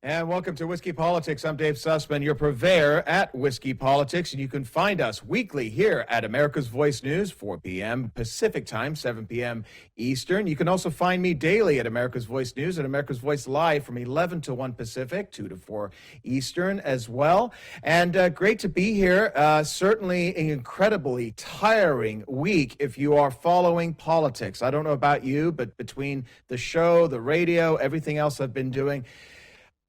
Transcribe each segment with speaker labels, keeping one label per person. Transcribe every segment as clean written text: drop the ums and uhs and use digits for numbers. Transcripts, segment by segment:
Speaker 1: And welcome to Whiskey Politics. I'm Dave Sussman, your purveyor at Whiskey Politics, and you can find us weekly here at America's Voice News, 4 p.m. Pacific Time, 7 p.m. Eastern. You can also find me daily at America's Voice News and America's Voice Live from 11 to 1 Pacific, 2 to 4 Eastern as well. And great to be here. Certainly an incredibly tiring week if you are following politics. I don't know about you, but between the show, the radio, everything else I've been doing,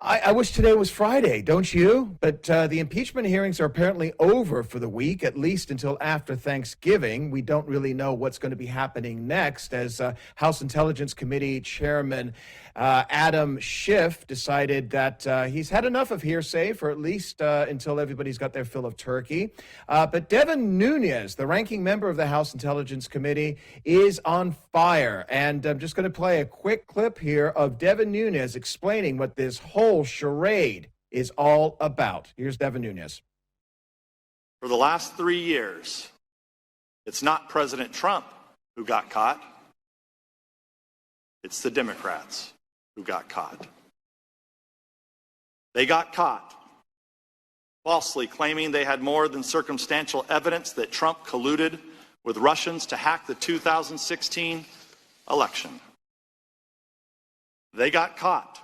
Speaker 1: I wish today was Friday, don't you? But the impeachment hearings are apparently over for the week, at least until after Thanksgiving. We don't really know what's going to be happening next, as House Intelligence Committee Chairman Adam Schiff decided that he's had enough of hearsay for at least until everybody's got their fill of turkey. But Devin Nunes, the ranking member of the House Intelligence Committee, is on fire. And I'm just going to play a quick clip here of Devin Nunes explaining what this whole charade is all about. Here's Devin Nunes.
Speaker 2: For the last 3 years, it's not President Trump who got caught. It's the Democrats who got caught. They got caught falsely claiming they had more than circumstantial evidence that Trump colluded with Russians to hack the 2016 election. They got caught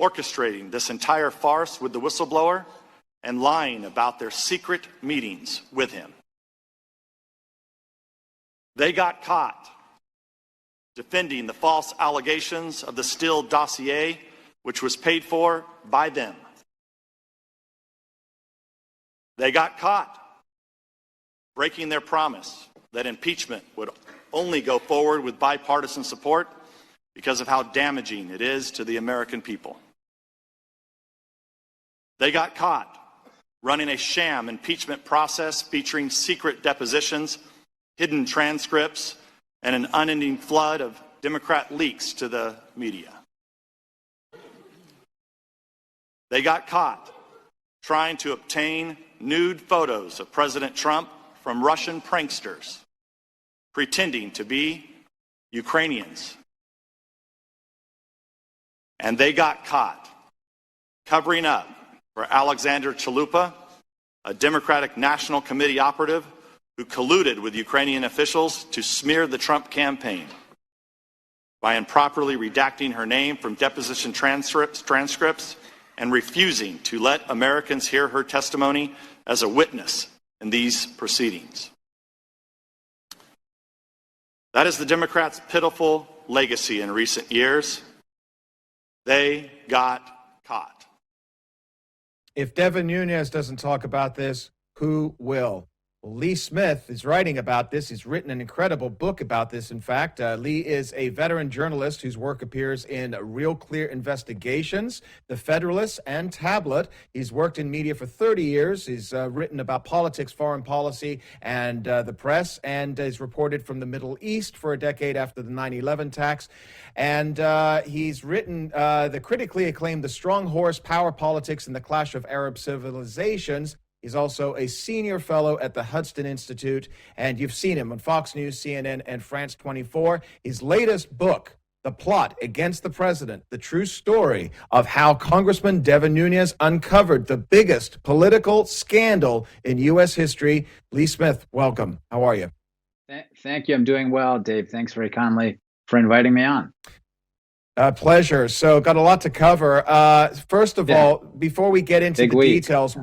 Speaker 2: orchestrating this entire farce with the whistleblower and lying about their secret meetings with him. They got caught defending the false allegations of the Steele dossier, which was paid for by them. They got caught breaking their promise that impeachment would only go forward with bipartisan support because of how damaging it is to the American people. They got caught running a sham impeachment process featuring secret depositions, hidden transcripts, and an unending flood of Democrat leaks to the media. They got caught trying to obtain nude photos of President Trump from Russian pranksters, pretending to be Ukrainians. And they got caught covering up for Alexander Chalupa, a Democratic National Committee operative who colluded with Ukrainian officials to smear the Trump campaign by improperly redacting her name from deposition transcripts and refusing to let Americans hear her testimony as a witness in these proceedings. That is the Democrats' pitiful legacy in recent years. They got caught.
Speaker 1: If Devin Nunes doesn't talk about this, who will? Well, Lee Smith is writing about this. He's written an incredible book about this, in fact. Lee is a veteran journalist whose work appears in Real Clear Investigations, The Federalist, and Tablet. He's worked in media for 30 years. He's written about politics, foreign policy, and the press, and has reported from the Middle East for a decade after the 9/11 attacks. And he's written the critically acclaimed The Strong Horse, Power Politics, and the Clash of Arab Civilizations. He's also a senior fellow at the Hudson Institute, and you've seen him on Fox News, CNN, and France 24. His latest book, The Plot Against the President, the true story of how Congressman Devin Nunes uncovered the biggest political scandal in U.S. history. Lee Smith, welcome. How are you?
Speaker 3: Thank you. I'm doing well, Dave. Thanks very kindly for inviting me on.
Speaker 1: Pleasure. So got a lot to cover. First of all, before we get into the details,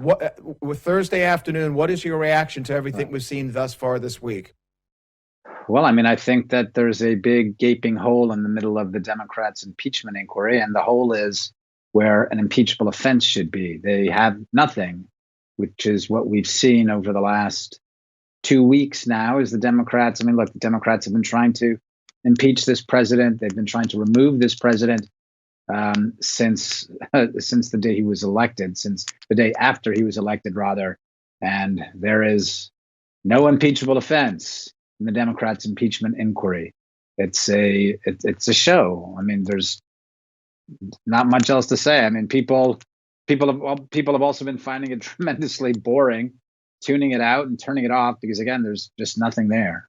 Speaker 1: with Thursday afternoon, what is your reaction to everything we've seen thus far this week?
Speaker 3: Well, I mean, I think that there's a big gaping hole in the middle of the Democrats' impeachment inquiry, and the hole is where an impeachable offense should be. They have nothing, which is what we've seen over the last 2 weeks now, is the Democrats. I mean, look, the Democrats have been trying to impeach this president. They've been trying to remove this president since the day he was elected, since the day after he was elected, rather. And there is no impeachable offense in the Democrats' impeachment inquiry. It's a show. I mean, there's not much else to say. I mean, people have also been finding it tremendously boring, tuning it out and turning it off because, again, there's just nothing there.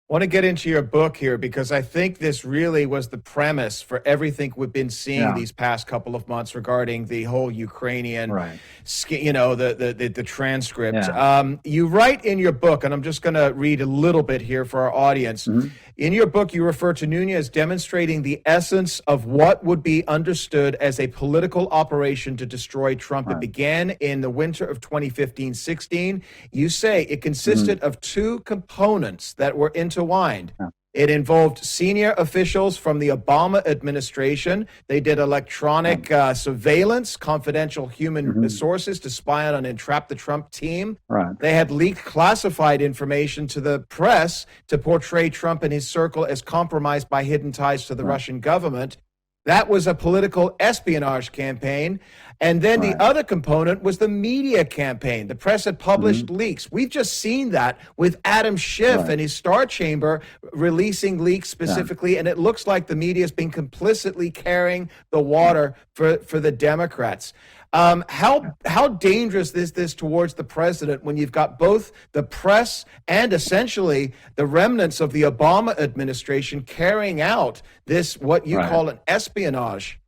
Speaker 1: Want to get into your book here because I think this really was the premise for everything we've been seeing these past couple of months regarding the whole Ukrainian, the transcript.
Speaker 3: Yeah.
Speaker 1: You write in your book, and I'm just going to read a little bit here for our audience. Mm-hmm. In your book, you refer to Nunes as demonstrating the essence of what would be understood as a political operation to destroy Trump. Right. It began in the winter of 2015-16. You say it consisted of two components that were intertwined. Yeah. It involved senior officials from the Obama administration. They did electronic surveillance, confidential human sources to spy on and entrap the Trump team.
Speaker 3: Right.
Speaker 1: They had leaked classified information to the press to portray Trump and his circle as compromised by hidden ties to the Russian government. That was a political espionage campaign. And then the other component was the media campaign. The press had published leaks. We've just seen that with Adam Schiff and his Star Chamber releasing leaks specifically. And it looks like the media has been complicitly carrying the water for the Democrats. How dangerous is this towards the president when you've got both the press and essentially the remnants of the Obama administration carrying out this, what you call an espionage?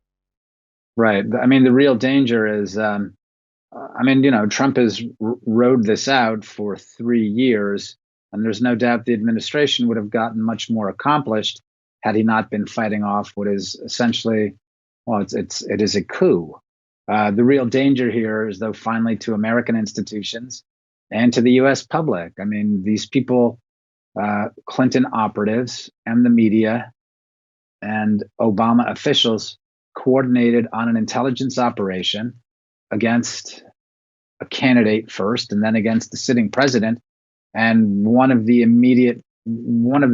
Speaker 3: Right. I mean, the real danger is, Trump has rode this out for 3 years, and there's no doubt the administration would have gotten much more accomplished had he not been fighting off what is essentially, it is a coup. The real danger here is, though, finally to American institutions and to the U.S. public. I mean, these people, Clinton operatives and the media and Obama officials coordinated on an intelligence operation against a candidate first and then against the sitting president. And one of the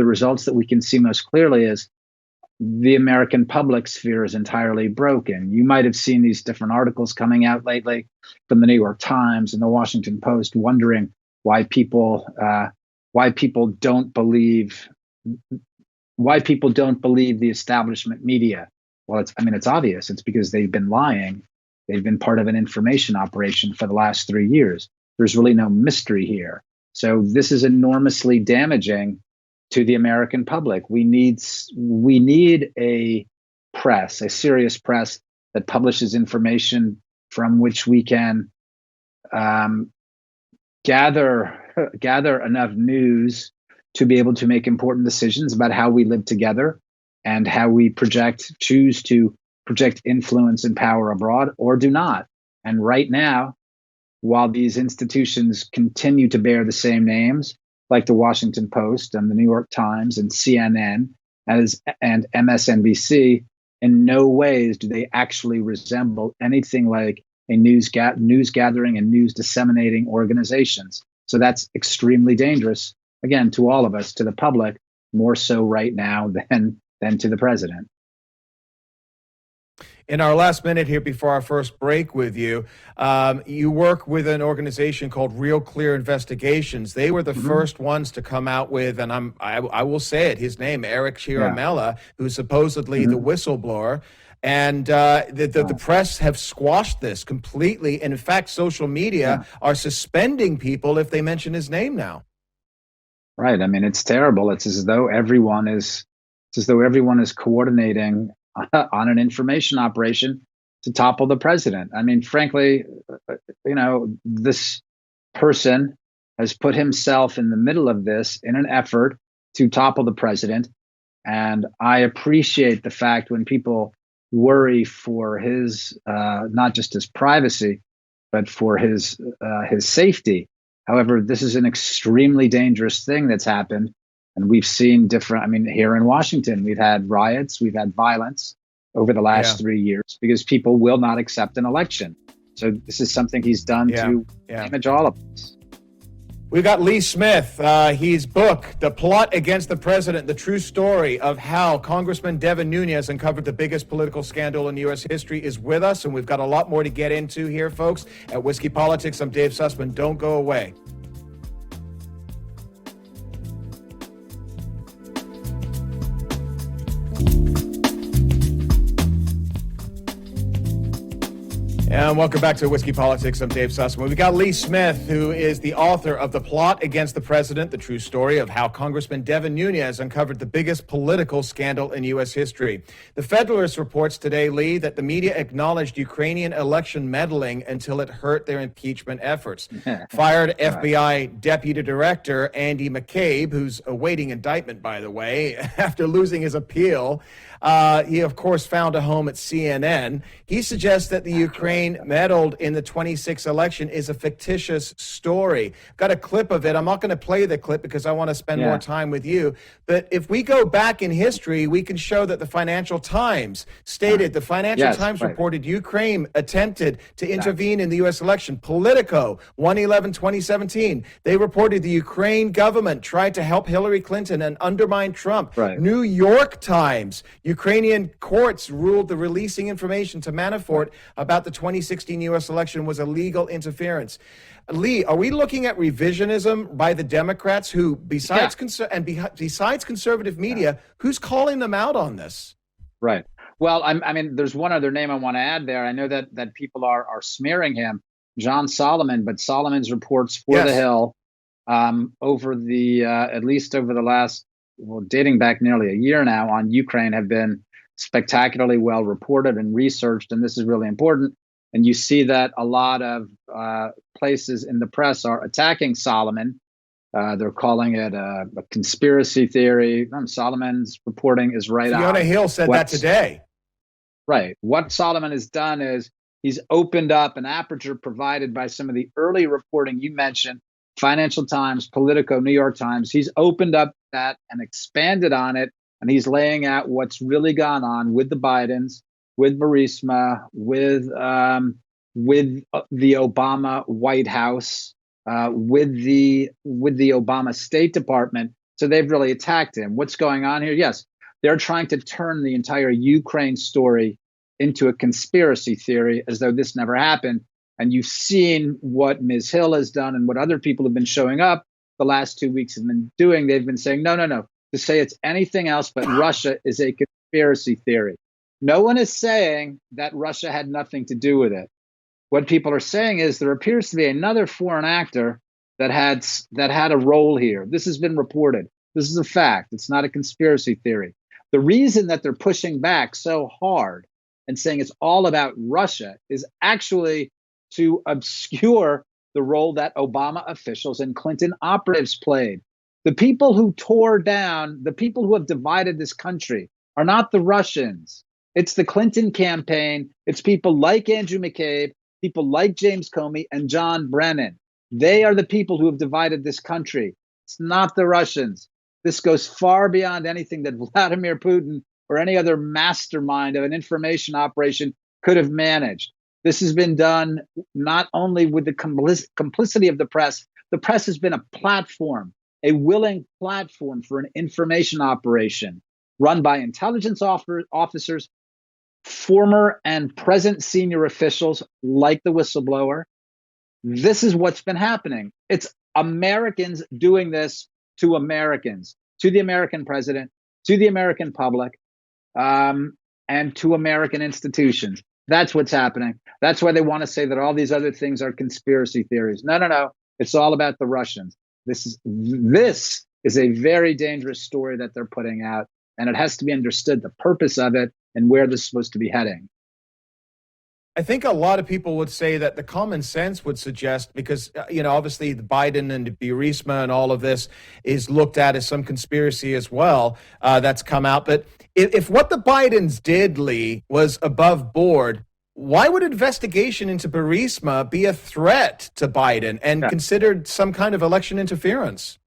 Speaker 3: results that we can see most clearly is the American public sphere is entirely broken. You might have seen these different articles coming out lately from the New York Times and the Washington Post, wondering why people don't believe the establishment media. Well, it's obvious. It's because they've been lying. They've been part of an information operation for the last 3 years. There's really no mystery here. So this is enormously damaging to the American public. We need a press, a serious press that publishes information from which we can gather enough news to be able to make important decisions about how we live together and how we choose to project influence and power abroad or do not. And right now, while these institutions continue to bear the same names, like the Washington Post and the New York Times and CNN and MSNBC, in no ways do they actually resemble anything like a news gathering and news disseminating organizations. So that's extremely dangerous, again, to all of us, to the public, more so right now than to the president.
Speaker 1: In our last minute here before our first break with you, you work with an organization called Real Clear Investigations. They were the first ones to come out with, and I will say it, his name, Erick, who's supposedly the whistleblower. And the press have squashed this completely. And in fact, social media are suspending people if they mention his name now.
Speaker 3: Right. I mean, it's terrible. It's as though everyone is coordinating on an information operation to topple the president. I mean, frankly, this person has put himself in the middle of this in an effort to topple the president. And I appreciate the fact when people worry for his, not just his privacy, but for his safety. However, this is an extremely dangerous thing that's happened. And we've seen here in Washington, we've had riots, we've had violence over the last 3 years because people will not accept an election. So this is something he's done to damage all of us.
Speaker 1: We've got Lee Smith. His book, The Plot Against the President, the true story of how Congressman Devin Nunes uncovered the biggest political scandal in U.S. history, is with us. And we've got a lot more to get into here, folks. At Whiskey Politics, I'm Dave Sussman. Don't go away. And welcome back to Whiskey Politics. I'm Dave Sussman. We've got Lee Smith, who is the author of The Plot Against the President, the true story of how Congressman Devin Nunes uncovered the biggest political scandal in U.S. history. The Federalist reports today, Lee, that the media acknowledged Ukrainian election meddling until it hurt their impeachment efforts. Fired FBI Deputy Director Andy McCabe, who's awaiting indictment, by the way, after losing his appeal. He, of course, found a home at CNN. He suggests that the Ukraine meddled in the 26 election is a fictitious story. Got a clip of it. I'm not going to play the clip because I want to spend more time with you. But if we go back in history, we can show that the Financial Times stated, the Financial Times reported Ukraine attempted to intervene in the U.S. election. Politico, 1/11/2017, they reported the Ukraine government tried to help Hillary Clinton and undermine Trump. New York Times, Ukrainian courts ruled the releasing information to Manafort about the 2016 U.S. election was illegal interference. Lee, are we looking at revisionism by the Democrats who, besides conservative media, who's calling them out on this?
Speaker 3: Right. Well, I mean, there's one other name I want to add there. I know that people are smearing him, John Solomon, but Solomon's reports for The Hill over the at least over the last, dating back nearly a year now on Ukraine have been spectacularly well reported and researched, and this is really important. And you see that a lot of places in the press are attacking Solomon. They're calling it a conspiracy theory. Solomon's reporting is right on.
Speaker 1: Fiona Hill said that today.
Speaker 3: Right. What Solomon has done is he's opened up an aperture provided by some of the early reporting you mentioned, Financial Times, Politico, New York Times. He's opened up that and expanded on it, and he's laying out what's really gone on with the Bidens, with Burisma, with the Obama White House, with the Obama State Department. So they've really attacked him. What's going on here? Yes, they're trying to turn the entire Ukraine story into a conspiracy theory as though this never happened. And you've seen what Ms. Hill has done and what other people have been showing up the last 2 weeks have been doing. They've been saying, no. To say it's anything else but Russia is a conspiracy theory. No one is saying that Russia had nothing to do with it. What people are saying is there appears to be another foreign actor that had a role here. This has been reported. This is a fact. It's not a conspiracy theory. The reason that they're pushing back so hard and saying it's all about Russia is actually to obscure the role that Obama officials and Clinton operatives played. The people who tore down, the people who have divided this country are not the Russians. It's the Clinton campaign. It's people like Andrew McCabe, people like James Comey and John Brennan. They are the people who have divided this country. It's not the Russians. This goes far beyond anything that Vladimir Putin or any other mastermind of an information operation could have managed. This has been done not only with the complicity of the press. The press has been a platform, a willing platform for an information operation run by intelligence officers, former and present senior officials like the whistleblower. This is what's been happening. It's Americans doing this to Americans, to the American president, to the American public, and to American institutions. That's what's happening. That's why they want to say that all these other things are conspiracy theories. No. It's all about the Russians. This is a very dangerous story that they're putting out, and it has to be understood, the purpose of it and where this is supposed to be heading.
Speaker 1: I think a lot of people would say that the common sense would suggest, because, obviously the Biden and the Burisma and all of this is looked at as some conspiracy as well that's come out. But if what the Bidens did, Lee, was above board, why would investigation into Burisma be a threat to Biden and considered some kind of election interference?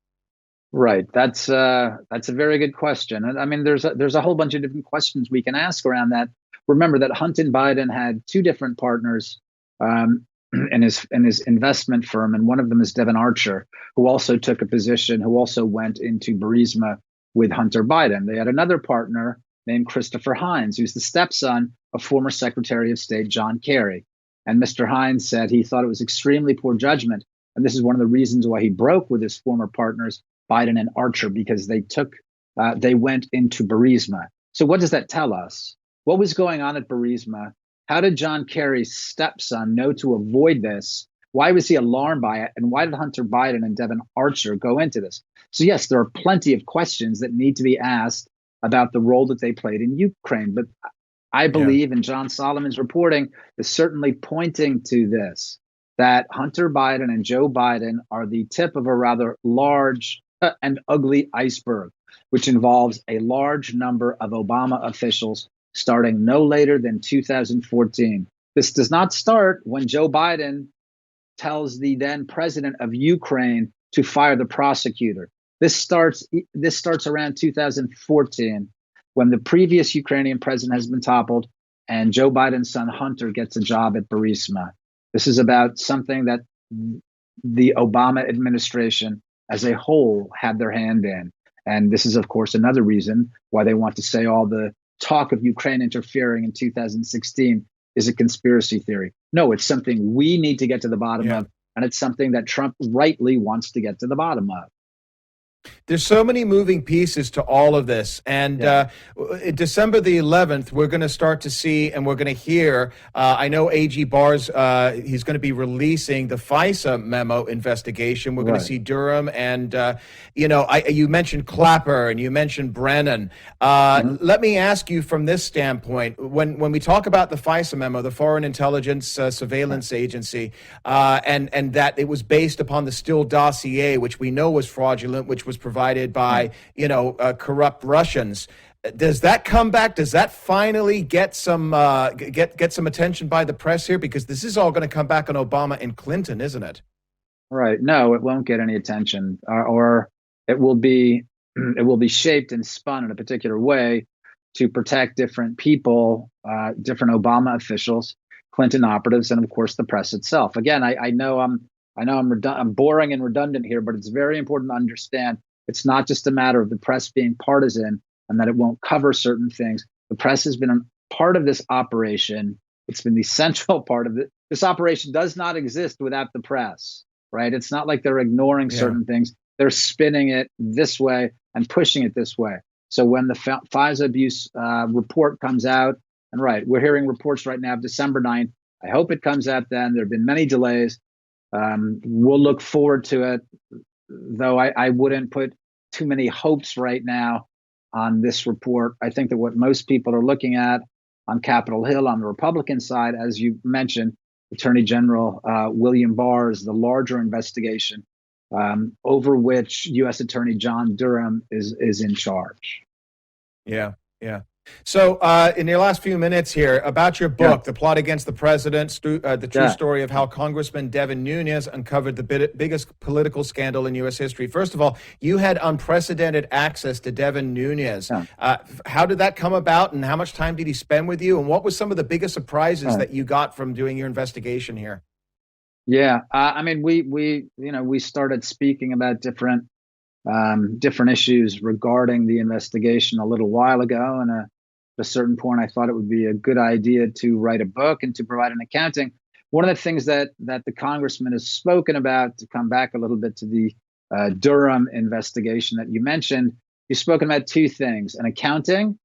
Speaker 3: Right. That's a very good question. And I mean, there's a whole bunch of different questions we can ask around that. Remember that Hunter Biden had two different partners in his investment firm, and one of them is Devin Archer, who also took a position, who also went into Burisma with Hunter Biden. They had another partner named Christopher Hines, who's the stepson of former Secretary of State John Kerry. And Mr. Hines said he thought it was extremely poor judgment, and this is one of the reasons why he broke with his former partners, Biden and Archer, because they went into Burisma. So what does that tell us? What was going on at Burisma How did John Kerry's stepson know to avoid this? Why was he alarmed by it? And why did Hunter Biden and Devin Archer go into this? So yes, there are plenty of questions that need to be asked about the role that they played in Ukraine. But I believe, and John Solomon's reporting is certainly pointing to this, that Hunter Biden and Joe Biden are the tip of a rather large and ugly iceberg, which involves a large number of Obama officials starting no later than 2014. This does not start when Joe Biden tells the then president of Ukraine to fire the prosecutor. This starts around 2014, when the previous Ukrainian president has been toppled and Joe Biden's son Hunter gets a job at Burisma. This is about something that the Obama administration as a whole had their hand in. And this is, of course, another reason why they want to say all the talk of Ukraine interfering in 2016 is a conspiracy theory. No, it's something we need to get to the bottom of, and it's something that Trump rightly wants to get to the bottom of.
Speaker 1: There's so many moving pieces to all of this. And December the 11th, we're going to start to see and we're going to hear, I know AG Barr's, he's going to be releasing the FISA memo investigation. We're going to see Durham and, you mentioned Clapper and you mentioned Brennan. Let me ask you from this standpoint, when we talk about the FISA memo, the Foreign Intelligence Surveillance Agency, and that it was based upon the Steele dossier, which we know was fraudulent, which was provided by, corrupt Russians. Does that come back? Does that finally get some get some attention by the press here? Because this is all going to come back on Obama and Clinton, isn't it?
Speaker 3: Right. No, it won't get any attention, or it will be shaped and spun in a particular way to protect different people, different Obama officials, Clinton operatives, and of course the press itself. Again, I know I'm boring and redundant here, but it's very important to understand it's not just a matter of the press being partisan and that it won't cover certain things. The press has been a part of this operation. It's been the central part of it. This operation does not exist without the press, right? It's not like they're ignoring certain things. They're spinning it this way and pushing it this way. So when the FISA abuse report comes out, and we're hearing reports right now of December 9th. I hope it comes out then. There have been many delays. We'll look forward to it, though I wouldn't put too many hopes right now on this report. I think that what most people are looking at on Capitol Hill, on the Republican side, as you mentioned, Attorney General William Barr, is the larger investigation over which U.S. Attorney John Durham is in charge.
Speaker 1: Yeah. So in your last few minutes here, about your book, The Plot Against the President, the true story of how Congressman Devin Nunes uncovered the biggest political scandal in U.S. history. First of all, you had unprecedented access to Devin Nunes. How did that come about, and how much time did he spend with you? And what was some of the biggest surprises that you got from doing your investigation here?
Speaker 3: Yeah, we started speaking about different issues regarding the investigation a little while ago, and at a certain point, I thought it would be a good idea to write a book and to provide an accounting. One of the things that the congressman has spoken about, to come back a little bit to the Durham investigation that you mentioned, he's spoken about two things: an accounting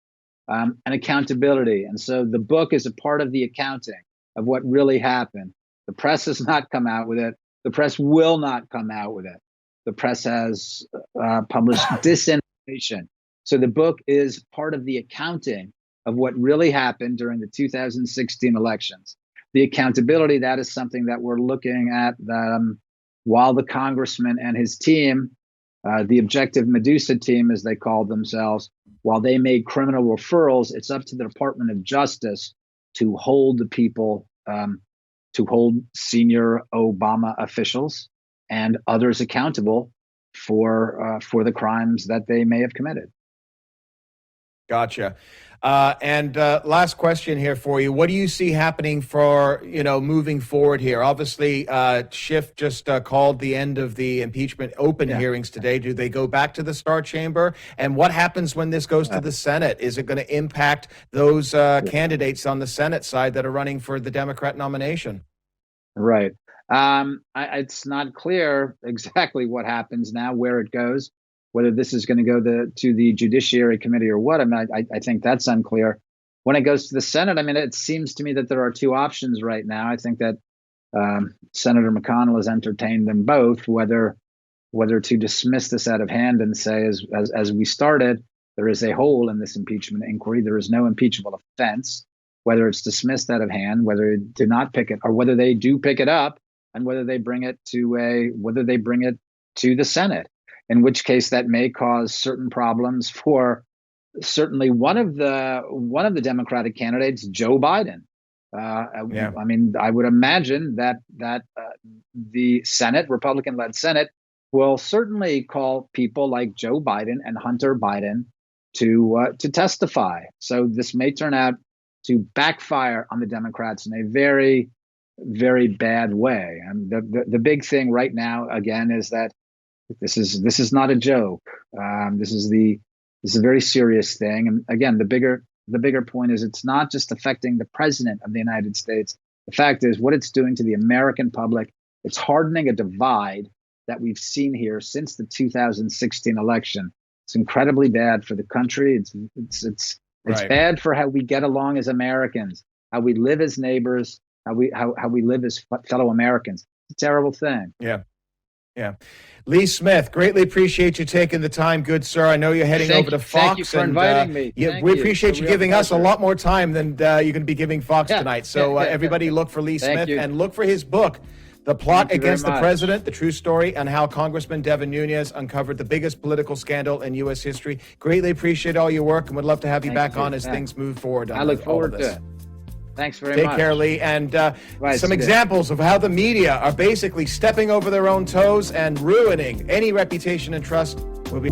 Speaker 3: and accountability. And so the book is a part of the accounting of what really happened. The press has not come out with it. The press will not come out with it. The press has published disinformation. So the book is part of the accounting of what really happened during the 2016 elections. The accountability, that is something that we're looking at while the congressman and his team, the Objective Medusa team, as they called themselves, while they made criminal referrals, it's up to the Department of Justice to hold the people, to hold senior Obama officials and others accountable for the crimes that they may have committed.
Speaker 1: Gotcha. And last question here for you. What do you see happening for, moving forward here? Obviously, Schiff just called the end of the impeachment open hearings today. Do they go back to the Star Chamber? And what happens when this goes to the Senate? Is it going to impact those candidates on the Senate side that are running for the Democrat nomination? Right.
Speaker 3: It's not clear exactly what happens now, where it goes, whether this is going to go to the Judiciary Committee or what. I mean, I think that's unclear. when it goes to the Senate, I mean, it seems to me that there are two options right now. I think that Senator McConnell has entertained them both, whether to dismiss this out of hand and say, as we started, there is a hole in this impeachment inquiry. There is no impeachable offense. Whether it's dismissed out of hand, whether they do not pick it, or whether they do pick it up, and whether they bring it to the Senate. In which case, that may cause certain problems for certainly one of the Democratic candidates, Joe Biden. I mean, I would imagine that the Senate, Republican-led Senate, will certainly call people like Joe Biden and Hunter Biden to testify. So this may turn out to backfire on the Democrats in a very, very bad way. And the big thing right now, again, is that this is not a joke. This is a very serious thing. And again, the bigger point is it's not just affecting the president of the United States. The fact is what it's doing to the American public. It's hardening a divide that we've seen here since the 2016 election. It's incredibly bad for the country. It's
Speaker 1: Right.
Speaker 3: bad for how we get along as Americans, how we live as neighbors, how we live as fellow Americans. It's a terrible thing.
Speaker 1: Yeah. Lee Smith, greatly appreciate you taking the time, good sir. I know you're heading over to Fox.
Speaker 3: Thank you for inviting me.
Speaker 1: We appreciate you giving us a lot more time than you're going to be giving Fox tonight. So everybody look for Lee Smith and look for his book, The Plot Against the President, The True Story on How Congressman Devin Nunes Uncovered the Biggest Political Scandal in U.S. History. Greatly appreciate all your work and would love to have you back on as things move forward.
Speaker 3: I look forward to it. Thanks very much.
Speaker 1: Take care, Lee. And some examples of how the media are basically stepping over their own toes and ruining any reputation and trust will be.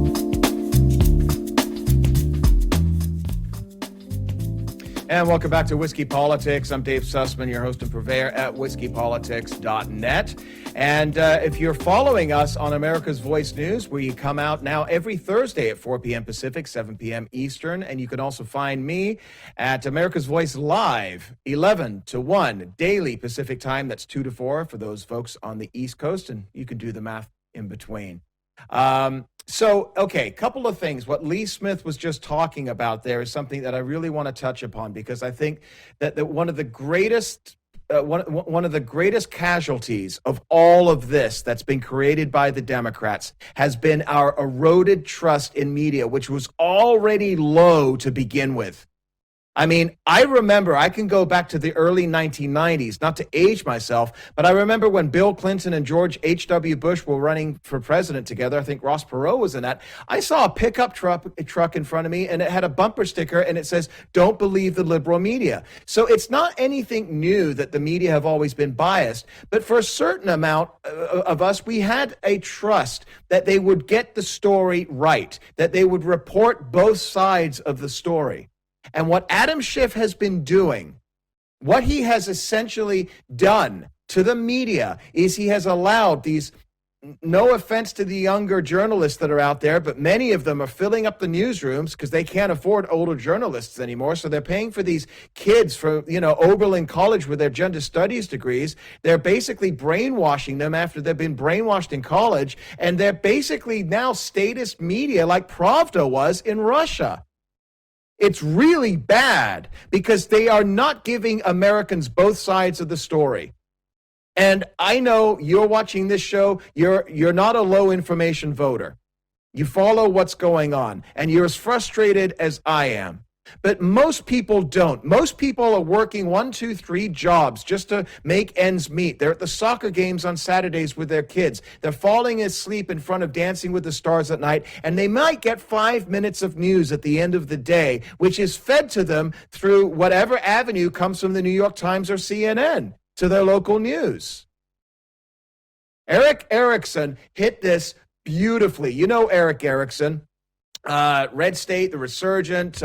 Speaker 1: And welcome back to Whiskey Politics. I'm Dave Sussman, your host and purveyor at whiskeypolitics.net. And if you're following us on America's Voice News, we come out now every Thursday at 4 p.m. Pacific, 7 p.m. Eastern. And you can also find me at America's Voice Live, 11 to 1, daily Pacific time. That's 2 to 4 for those folks on the East Coast. And you can do the math in between. Okay, couple of things. What Lee Smith was just talking about there is something that I really want to touch upon, because I think that one of the greatest one of the greatest casualties of all of this that's been created by the Democrats has been our eroded trust in media, which was already low to begin with. I mean, I remember, I can go back to the early 1990s, not to age myself, but I remember when Bill Clinton and George H.W. Bush were running for president together. I think Ross Perot was in that. I saw a pickup truck in front of me, and it had a bumper sticker, and it says, "Don't believe the liberal media." So it's not anything new that the media have always been biased, but for a certain amount of us, we had a trust that they would get the story right, that they would report both sides of the story. And what Adam Schiff has been doing, what he has essentially done to the media, is he has allowed these, no offense to the younger journalists that are out there, but many of them are filling up the newsrooms because they can't afford older journalists anymore. So they're paying for these kids from, Oberlin College with their gender studies degrees. They're basically brainwashing them after they've been brainwashed in college. And they're basically now statist media like Pravda was in Russia. It's really bad because they are not giving Americans both sides of the story. And I know you're watching this show, you're not a low information voter. You follow what's going on, and you're as frustrated as I am. But most people don't. Most people are working 1, 2, 3 jobs just to make ends meet. They're at the soccer games on Saturdays with their kids. They're falling asleep in front of Dancing with the Stars at night, and they might get 5 minutes of news at the end of the day, which is fed to them through whatever avenue comes from the New York Times or CNN to their local news. Erickson hit this beautifully. You know Erick Erickson. Red State, the Resurgent.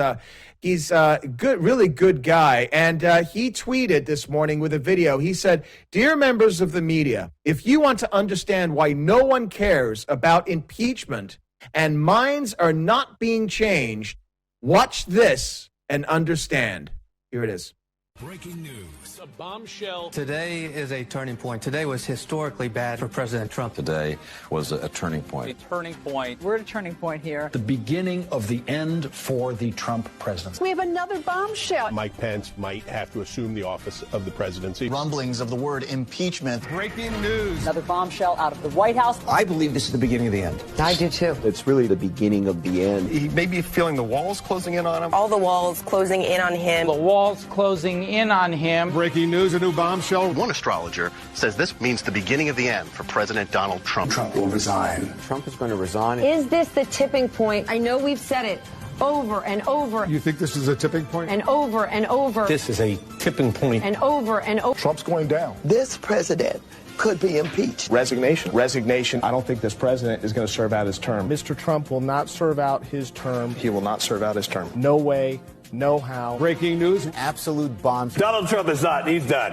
Speaker 1: He's a really good guy. And he tweeted this morning with a video. He said, "Dear members of the media, if you want to understand why no one cares about impeachment and minds are not being changed, watch this and understand." Here it is.
Speaker 4: Breaking news.
Speaker 5: A bombshell.
Speaker 6: Today is a turning point. Today was historically bad for President Trump.
Speaker 7: Today was a turning point.
Speaker 5: A turning point.
Speaker 8: We're at a turning point here.
Speaker 4: The beginning of the end for the Trump presidency.
Speaker 8: We have another bombshell.
Speaker 9: Mike Pence might have to assume the office of the presidency.
Speaker 10: Rumblings of the word impeachment.
Speaker 5: Breaking news.
Speaker 8: Another bombshell out of the White House.
Speaker 11: I believe this is the beginning of the end.
Speaker 8: I do too.
Speaker 11: It's really the beginning of the end.
Speaker 9: He may be feeling the walls closing in on him.
Speaker 12: All the walls closing in on him.
Speaker 5: The walls closing in on him.
Speaker 9: Breaking news, a new bombshell.
Speaker 13: One astrologer says this means the beginning of the end for President Donald Trump.
Speaker 11: Trump will resign. Trump is going to resign.
Speaker 12: Is this the tipping point? I know we've said it over and over.
Speaker 9: You think this is a tipping point?
Speaker 12: And over and over.
Speaker 9: This is a tipping point.
Speaker 12: And over and over.
Speaker 9: Trump's going down.
Speaker 10: This president could be impeached.
Speaker 9: Resignation. I don't think this president is going to serve out his term. Mr. Trump will not serve out his term. He will not serve out his term. No way. No how. Breaking news.
Speaker 11: Absolute bombshell.
Speaker 14: Donald Trump is not. He's done.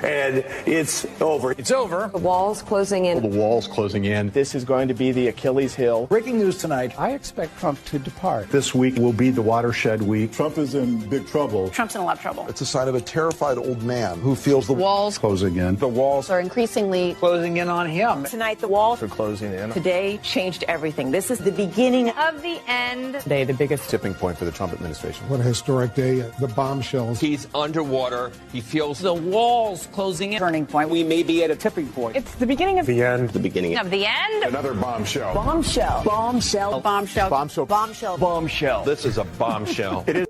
Speaker 14: And it's over.
Speaker 5: It's over.
Speaker 12: The walls closing in.
Speaker 9: The walls closing in. This is going to be the Achilles heel.
Speaker 11: Breaking news tonight. I expect Trump to depart.
Speaker 9: This week will be the watershed week.
Speaker 14: Trump is in big trouble.
Speaker 12: Trump's in a lot of trouble.
Speaker 10: It's a sign of a terrified old man who feels the
Speaker 12: Walls
Speaker 9: Closing in. The walls
Speaker 12: are increasingly
Speaker 5: Closing in on him.
Speaker 12: tonight. The walls
Speaker 9: are closing in.
Speaker 12: today changed everything. This is the beginning of the end. Today, the biggest
Speaker 7: Tipping point for the Trump administration.
Speaker 9: What a historic day. The bombshells.
Speaker 5: He's underwater. He feels the walls closing in.
Speaker 8: Turning point.
Speaker 5: We may be at a tipping point.
Speaker 12: It's the beginning of
Speaker 9: The end.
Speaker 7: The beginning.
Speaker 12: of the end.
Speaker 9: Another bombshell.
Speaker 8: Bombshell. Bombshell. Bombshell.
Speaker 9: Bombshell.
Speaker 12: Bombshell.
Speaker 5: Bombshell.
Speaker 9: This is a bombshell. It is.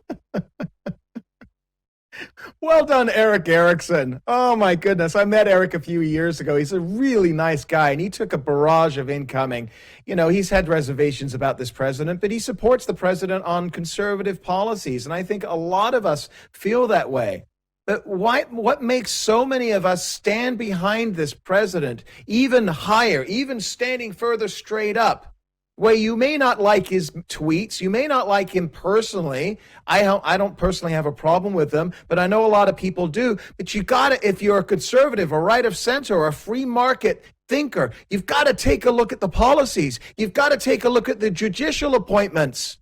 Speaker 1: Well done, Erickson. Oh, my goodness. I met Erick a few years ago. He's a really nice guy, and he took a barrage of incoming. You know, he's had reservations about this president, but he supports the president on conservative policies, and I think a lot of us feel that way. But what makes so many of us stand behind this president even higher, even standing further straight up? Well, you may not like his tweets. You may not like him personally. I don't personally have a problem with him, but I know a lot of people do. But you got to, if you're a conservative, a right of center, or a free market thinker, you've got to take a look at the policies. You've got to take a look at the judicial appointments.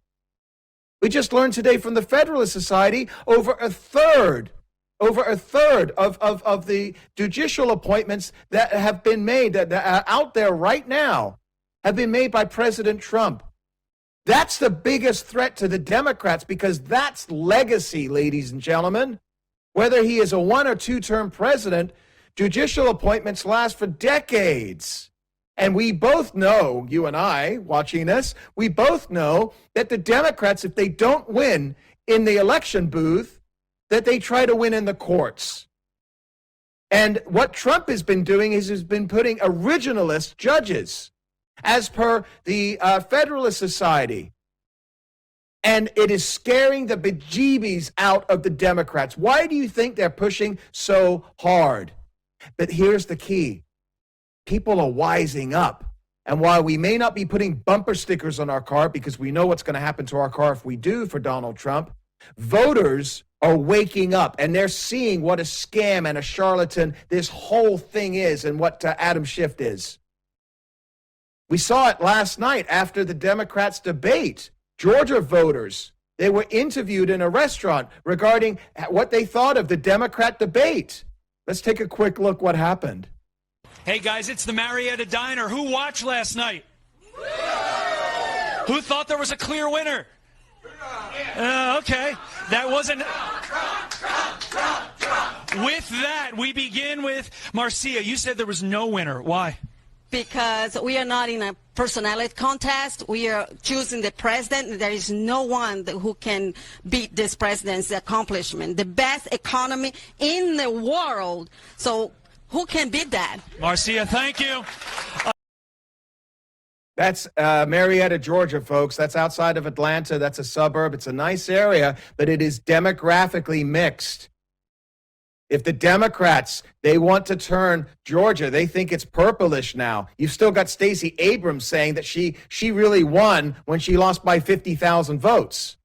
Speaker 1: We just learned today from the Federalist Society over a third of the judicial appointments that have been made, that are out there right now, have been made by President Trump. That's the biggest threat to the Democrats, because that's legacy, ladies and gentlemen. Whether he is a 1 or 2 term president, judicial appointments last for decades. And we both know, you and I watching this, we both know that the Democrats, if they don't win in the election booth, that they try to win in the courts. And what Trump has been doing is he's been putting originalist judges, as per the Federalist Society. And it is scaring the bejeebies out of the Democrats. Why do you think they're pushing so hard? But here's the key. People are wising up. And while we may not be putting bumper stickers on our car, because we know what's going to happen to our car if we do for Donald Trump, voters are waking up, and they're seeing what a scam and a charlatan this whole thing is, and what Adam Schiff is. We saw it last night after the Democrats' debate. Georgia voters, they were interviewed in a restaurant regarding what they thought of the Democrat debate. Let's take a quick look what happened.
Speaker 15: Hey, guys, it's the Marietta Diner. Who watched last night? Who thought there was a clear winner? Okay. That wasn't... With that, we begin with Marcia. You said there was no winner. Why?
Speaker 16: Because we are not in a personality contest. We are choosing the president. There is no one who can beat this president's accomplishment. The best economy in the world. So who can beat that?
Speaker 15: Marcia, thank you.
Speaker 1: That's Marietta, Georgia, folks. That's outside of Atlanta. That's a suburb. It's a nice area, but it is demographically mixed. If the Democrats, they want to turn Georgia, they think it's purplish now. You've still got Stacey Abrams saying that she really won when she lost by 50,000 votes.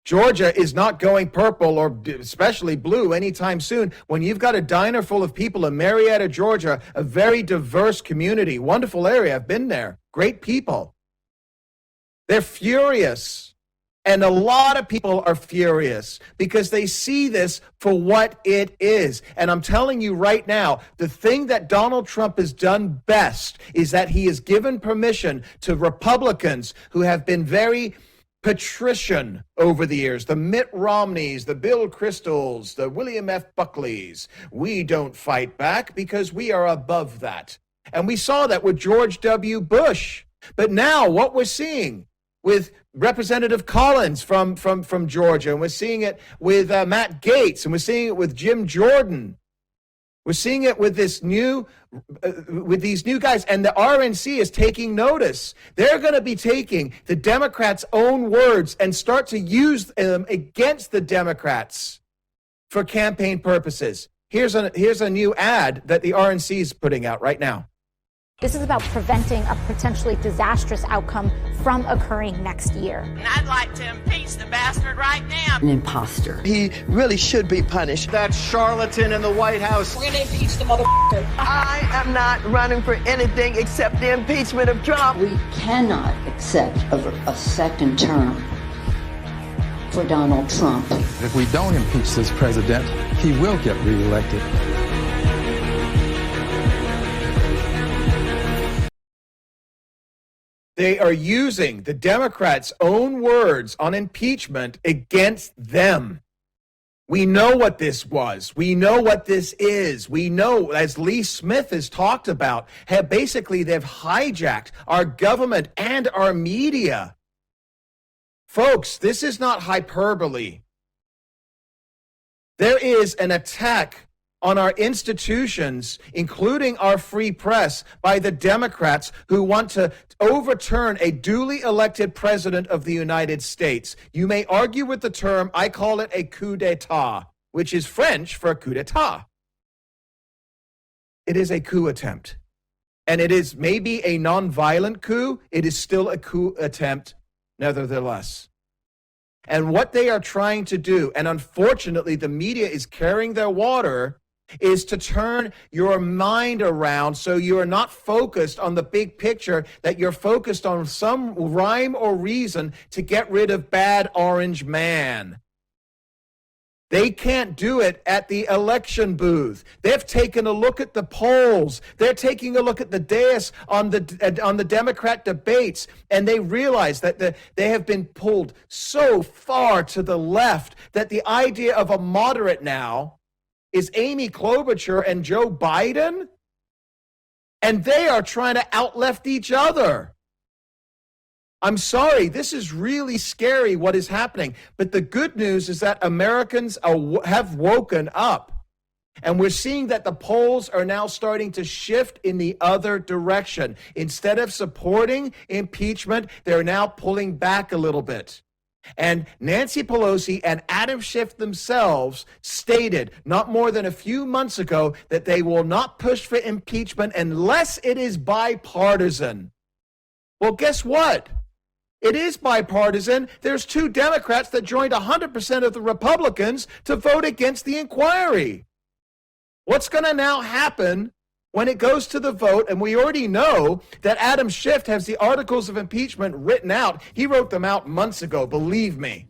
Speaker 1: Georgia is not going purple, or especially blue, anytime soon. When you've got a diner full of people in Marietta, Georgia, a very diverse community, wonderful area. I've been there. Great people. They're furious. And a lot of people are furious because they see this for what it is. And I'm telling you right now, the thing that Donald Trump has done best is that he has given permission to Republicans who have been very patrician over the years, the Mitt Romneys, the Bill Kristols, the William F. Buckleys. We don't fight back because we are above that. And we saw that with George W. Bush. But now what we're seeing with Representative Collins from Georgia, and we're seeing it with Matt Gaetz, and we're seeing it with Jim Jordan. We're seeing it with these new guys, and the RNC is taking notice. They're going to be taking the Democrats' own words and start to use them against the Democrats for campaign purposes. Here's a new ad that the RNC is putting out right now.
Speaker 17: This is about preventing a potentially disastrous outcome from occurring next year.
Speaker 18: And I'd like to impeach the bastard right now.
Speaker 19: An imposter.
Speaker 20: He really should be punished.
Speaker 21: That charlatan in the White House.
Speaker 18: We're going to impeach the motherfucker.
Speaker 20: I am not running for anything except the impeachment of Trump.
Speaker 19: We cannot accept a second term for Donald Trump.
Speaker 22: If we don't impeach this president, he will get reelected.
Speaker 1: They are using the Democrats' own words on impeachment against them. We know what this was. We know what this is. We know, as Lee Smith has talked about, they've hijacked our government and our media. Folks, this is not hyperbole. There is an attack on our institutions, including our free press, by the Democrats who want to overturn a duly elected president of the United States. You may argue with the term, I call it a coup d'etat, which is French for coup d'etat. It is a coup attempt. And it is maybe a non-violent coup. It is still a coup attempt, nevertheless. And what they are trying to do, and unfortunately the media is carrying their water, is to turn your mind around so you are not focused on the big picture, that you're focused on some rhyme or reason to get rid of bad orange man. They can't do it at the election booth. They've taken a look at the polls. They're taking a look at the dais on the Democrat debates, and they realize that they have been pulled so far to the left that the idea of a moderate now is Amy Klobuchar and Joe Biden, and they are trying to out-left each other. I'm sorry, this is really scary what is happening. But the good news is that Americans have woken up. And we're seeing that the polls are now starting to shift in the other direction. Instead of supporting impeachment, they're now pulling back a little bit. And Nancy Pelosi and Adam Schiff themselves stated not more than a few months ago that they will not push for impeachment unless it is bipartisan. Well, guess what? It is bipartisan. There's 2 Democrats that joined 100% of the Republicans to vote against the inquiry. What's going to now happen when it goes to the vote? And we already know that Adam Schiff has the articles of impeachment written out. He wrote them out months ago, believe me.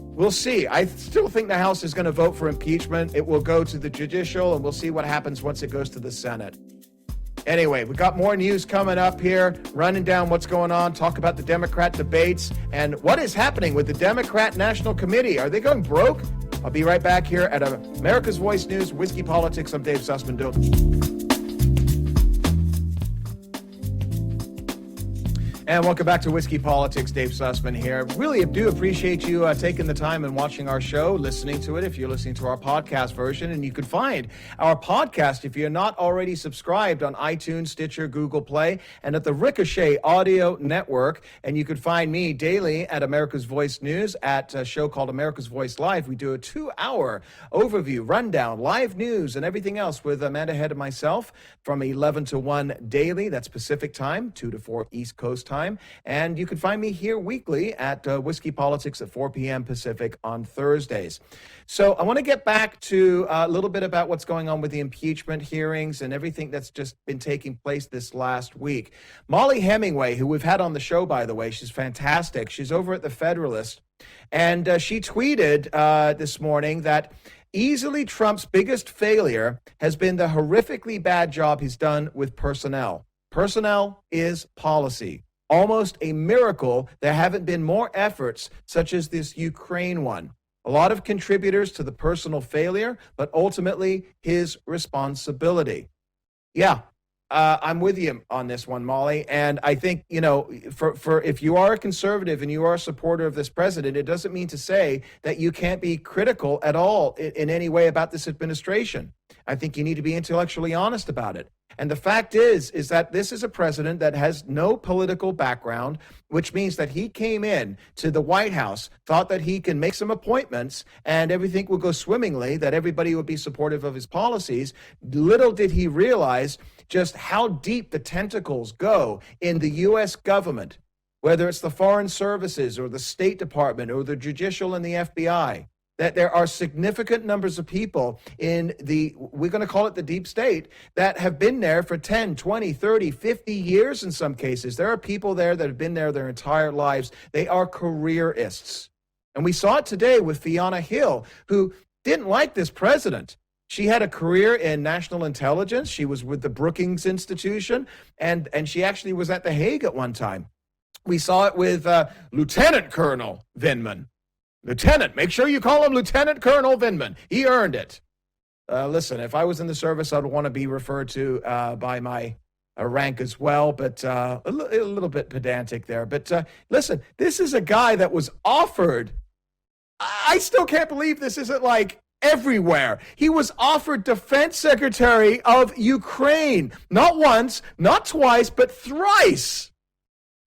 Speaker 1: We'll see. I still think the House is going to vote for impeachment. It will go to the judicial, and we'll see what happens once it goes to the Senate. Anyway, we got more news coming up here, running down what's going on, talk about the Democrat debates, and what is happening with the Democrat National Committee. Are they going broke? I'll be right back here at America's Voice News, Whiskey Politics. I'm Dave Sussman. And welcome back to Whiskey Politics. Dave Sussman here. Really do appreciate you taking the time and watching our show, listening to it if you're listening to our podcast version. And you can find our podcast if you're not already subscribed on iTunes, Stitcher, Google Play, and at the Ricochet Audio Network. And you can find me daily at America's Voice News at a show called America's Voice Live. We do a 2-hour overview, rundown, live news, and everything else with Amanda Head and myself from 11 to 1 daily. That's Pacific time, 2 to 4 East Coast time. Time. And you can find me here weekly at Whiskey Politics at 4 p.m. Pacific on Thursdays. So I want to get back to a little bit about what's going on with the impeachment hearings and everything that's just been taking place this last week. Mollie Hemingway, who we've had on the show, by the way, she's fantastic. She's over at the Federalist. And she tweeted this morning that easily Trump's biggest failure has been the horrifically bad job he's done with personnel. Personnel is policy. Almost a miracle there haven't been more efforts such as this Ukraine one. A lot of contributors to the personal failure, but ultimately his responsibility. Yeah, I'm with you on this one, Mollie. And I think, you know, for if you are a conservative and you are a supporter of this president, it doesn't mean to say that you can't be critical at all in any way about this administration. I think you need to be intellectually honest about it. And the fact is that this is a president that has no political background, which means that he came in to the White House, thought that he can make some appointments and everything will go swimmingly, that everybody would be supportive of his policies. Little did he realize just how deep the tentacles go in the U.S. government, whether it's the foreign services or the State Department or the judicial and the FBI. That there are significant numbers of people in we're going to call it the deep state, that have been there for 10, 20, 30, 50 years in some cases. There are people there that have been there their entire lives. They are careerists. And we saw it today with Fiona Hill, who didn't like this president. She had a career in national intelligence. She was with the Brookings Institution, and she actually was at The Hague at one time. We saw it with Lieutenant Colonel Vindman. Lieutenant, make sure you call him Lieutenant Colonel Vindman. He earned it. Listen, if I was in the service, I'd want to be referred to by my rank as well, but a little bit pedantic there. But listen, this is a guy that was offered. I still can't believe this isn't like everywhere. He was offered Defense Secretary of Ukraine. Not once, not twice, but thrice.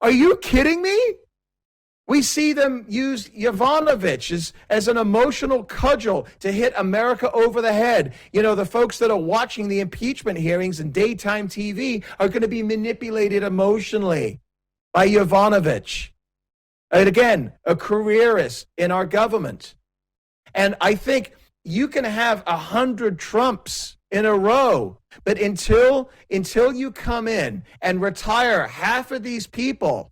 Speaker 1: Are you kidding me? We see them use Yovanovitch as an emotional cudgel to hit America over the head. You know, the folks that are watching the impeachment hearings in daytime TV are going to be manipulated emotionally by Yovanovitch. And again, a careerist in our government. And I think you can have 100 Trumps in a row, but until you come in and retire half of these people,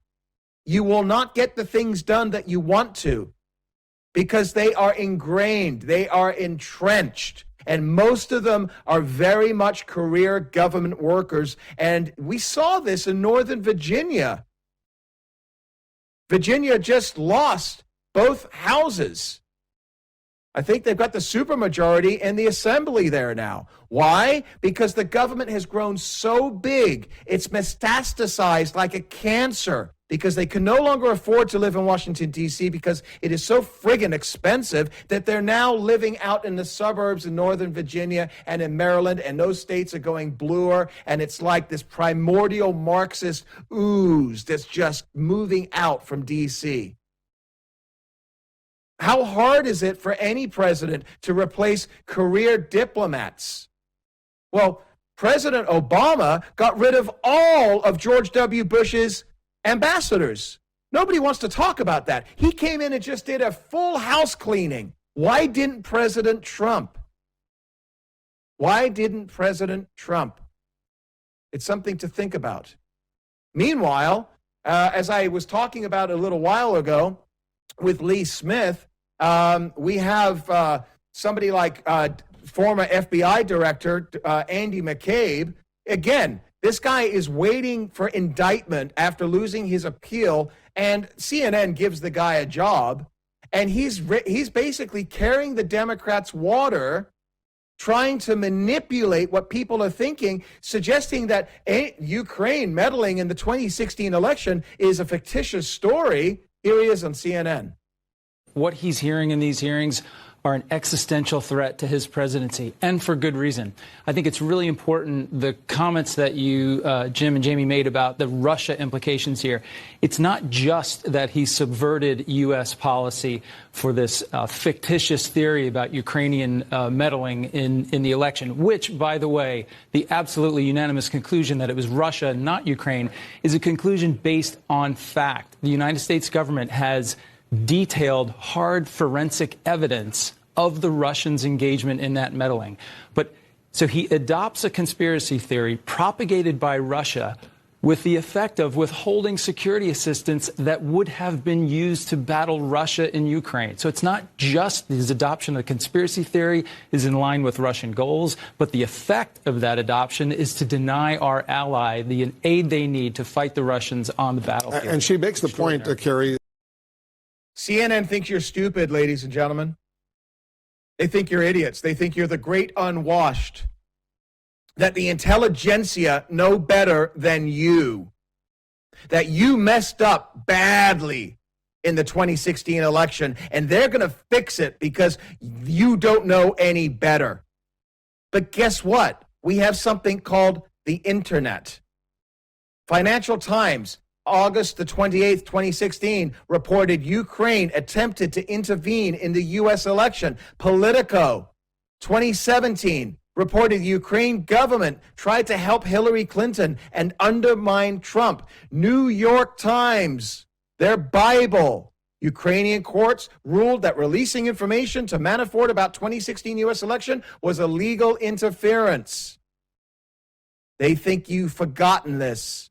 Speaker 1: you will not get the things done that you want to, because they are ingrained, they are entrenched, and most of them are very much career government workers. And we saw this in Northern Virginia. Virginia just lost both houses. I think they've got the supermajority in the assembly there now. Why? Because the government has grown so big, it's metastasized like a cancer, because they can no longer afford to live in Washington, D.C., because it is so friggin' expensive that they're now living out in the suburbs in Northern Virginia and in Maryland, and those states are going bluer, and it's like this primordial Marxist ooze that's just moving out from D.C. How hard is it for any president to replace career diplomats? Well, President Obama got rid of all of George W. Bush's ambassadors. Nobody wants to talk about that. He came in and just did a full house cleaning. Why didn't President Trump? Why didn't President Trump? It's something to think about. Meanwhile, as I was talking about a little while ago with Lee Smith, we have somebody like former FBI Director Andy McCabe. Again, this guy is waiting for indictment after losing his appeal, and CNN gives the guy a job, and he's basically carrying the Democrats' water, trying to manipulate what people are thinking, suggesting that Ukraine meddling in the 2016 election is a fictitious story. Here he is on CNN.
Speaker 2: What he's hearing in these hearings are an existential threat to his presidency, and for good reason. I think it's really important, the comments that you, Jim and Jamie, made about the Russia implications here. It's not just that he subverted U.S. policy for this fictitious theory about Ukrainian meddling in the election, which, by the way, the absolutely unanimous conclusion that it was Russia, not Ukraine, is a conclusion based on fact. The United States government has detailed hard forensic evidence of the Russians' engagement in that meddling. But so he adopts a conspiracy theory propagated by Russia with the effect of withholding security assistance that would have been used to battle Russia in Ukraine. So it's not just his adoption of the conspiracy theory is in line with Russian goals, but the effect of that adoption is to deny our ally the aid they need to fight the Russians on the battlefield.
Speaker 3: And she makes the point, Kerry.
Speaker 1: CNN thinks you're stupid, ladies and gentlemen. They think you're idiots. They think you're the great unwashed. That the intelligentsia know better than you. That you messed up badly in the 2016 election, and they're going to fix it because you don't know any better. But guess what? We have something called the internet. Financial Times, August the 28th, 2016, reported Ukraine attempted to intervene in the U.S. election. Politico, 2017, reported the Ukraine government tried to help Hillary Clinton and undermine Trump. New York Times, their Bible, Ukrainian courts ruled that releasing information to Manafort about 2016 U.S. election was illegal interference. They think you've forgotten this,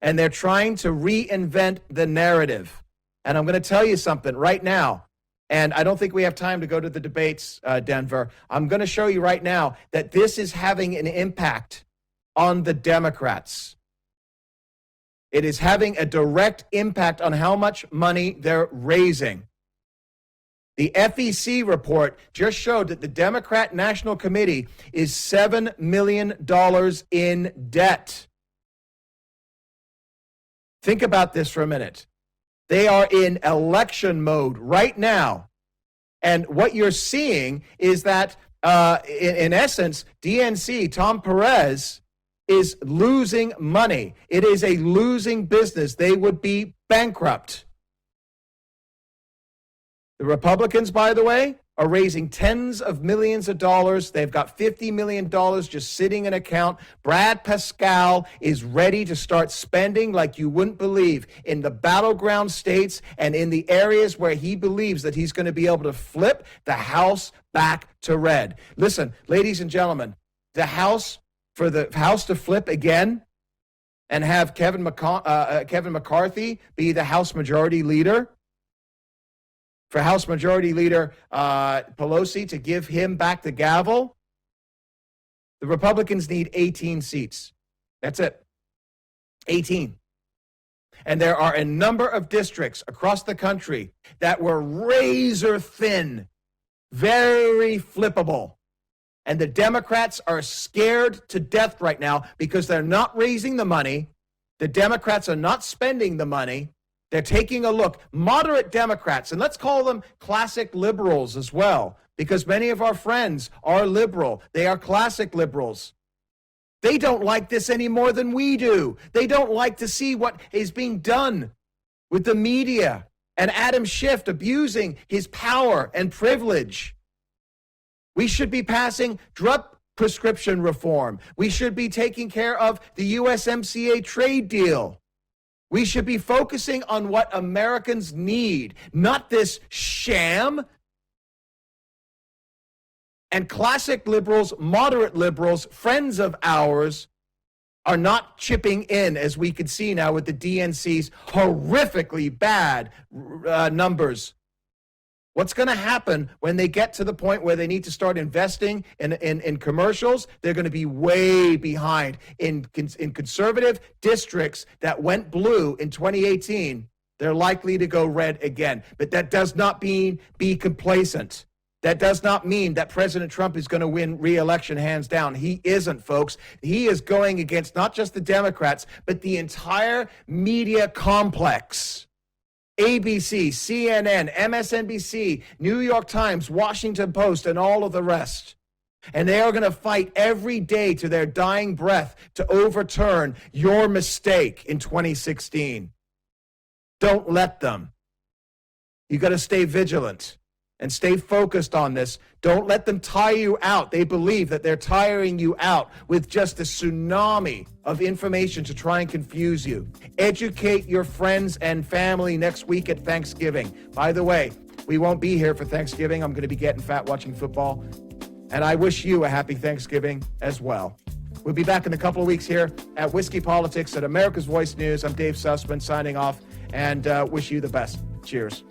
Speaker 1: and they're trying to reinvent the narrative. And I'm going to tell you something right now. And I don't think we have time to go to the debates, Denver. I'm going to show you right now that this is having an impact on the Democrats. It is having a direct impact on how much money they're raising. The FEC report just showed that the Democrat National Committee is $7 million in debt. Think about this for a minute. They are in election mode right now. And what you're seeing is that, in essence, DNC, Tom Perez, is losing money. It is a losing business. They would be bankrupt. The Republicans, by the way, are raising tens of millions of dollars. They've got $50 million just sitting in account. Brad Pascal is ready to start spending like you wouldn't believe in the battleground states and in the areas where he believes that he's going to be able to flip the House back to red. Listen, ladies and gentlemen, the House, for the House to flip again and have Kevin McCarthy be the House Majority Leader, for House Majority Leader Pelosi to give him back the gavel, the Republicans need 18 seats. That's it. 18. And there are a number of districts across the country that were razor thin, very flippable. And the Democrats are scared to death right now because they're not raising the money. The Democrats are not spending the money. They're taking a look. Moderate Democrats, and let's call them classic liberals as well, because many of our friends are liberal. They are classic liberals. They don't like this any more than we do. They don't like to see what is being done with the media and Adam Schiff abusing his power and privilege. We should be passing drug prescription reform. We should be taking care of the USMCA trade deal. We should be focusing on what Americans need, not this sham. And classic liberals, moderate liberals, friends of ours, are not chipping in, as we can see now with the DNC's horrifically bad numbers. What's going to happen when they get to the point where they need to start investing in commercials? They're going to be way behind. In conservative districts that went blue in 2018, they're likely to go red again. But that does not mean be complacent. That does not mean that President Trump is going to win re-election hands down. He isn't, folks. He is going against not just the Democrats, but the entire media complex. ABC, CNN, MSNBC, New York Times, Washington Post, and all of the rest. And they are going to fight every day to their dying breath to overturn your mistake in 2016. Don't let them. You got to stay vigilant and stay focused on this. Don't let them tire you out. They believe that they're tiring you out with just a tsunami of information to try and confuse you. Educate your friends and family next week at Thanksgiving. By the way, we won't be here for Thanksgiving. I'm going to be getting fat watching football. And I wish you a happy Thanksgiving as well. We'll be back in a couple of weeks here at Whiskey Politics at America's Voice News. I'm Dave Sussman signing off and wish you the best. Cheers.